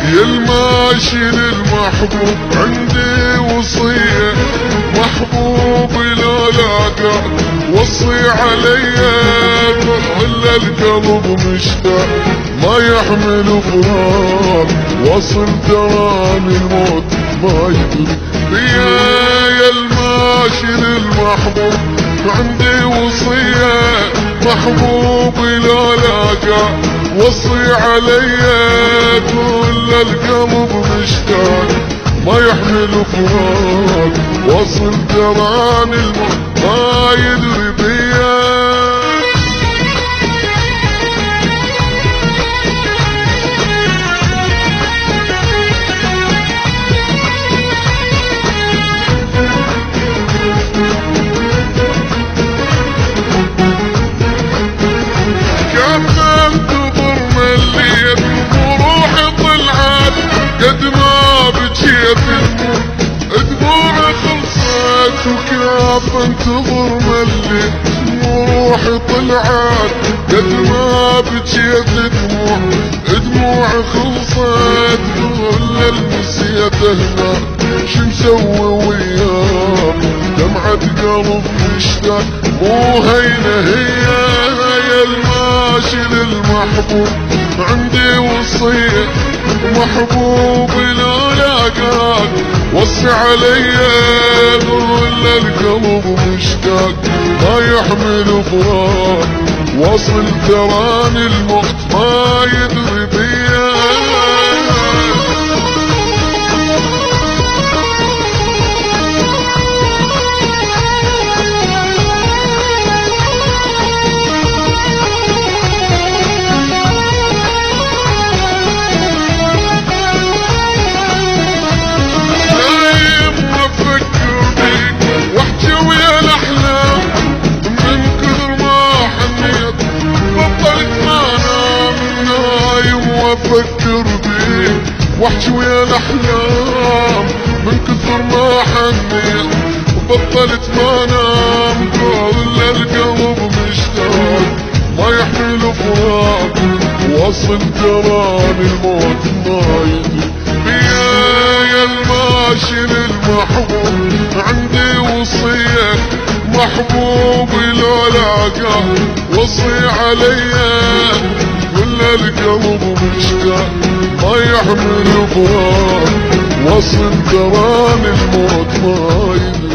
يا الماشي للمحبوب عندي وصية، محبوبي لو لاقاك وصي عليا، إلا القلب مشتاق ما يحمل فراق، وصل تراني الموت ما يدري بيا. يا الماشي للمحبوب عندي وصية، محبوبي لو لاقاك وصي عليا، كل القلب مشتاق ما يحمل فراق، وصل تراني الموت ما يدري بيا. قد ما بجيت دموعي خلصت، وكيف انتظر مليت روحي طلعت. قد ما بجيت دموعي خلصت، كل المسيت هنا شو مسوي وياك، دمعة قلب مشتاق مو هينة هي. يا الماشي للمحبوب عندي وصية، محبوبي لو لاقاك وصي عليا، كل القلب مشتاق ما يحمل فراق، وصل تراني الموت ما يدري بيا. افكر بيك واحكي ويا الاحلام، من كثر ما حنيت وبطلت ما انام، كل القلب مشتاق ما يحمل فراق، وصل تراني الموت ما يدري بيا. يا الماشي للمحبوب عندي وصية، محبوبي لو لاقاك وصي عليا، كل القلب مشتاق ما يحمل فراق، وصل تراني الموت ما يدري.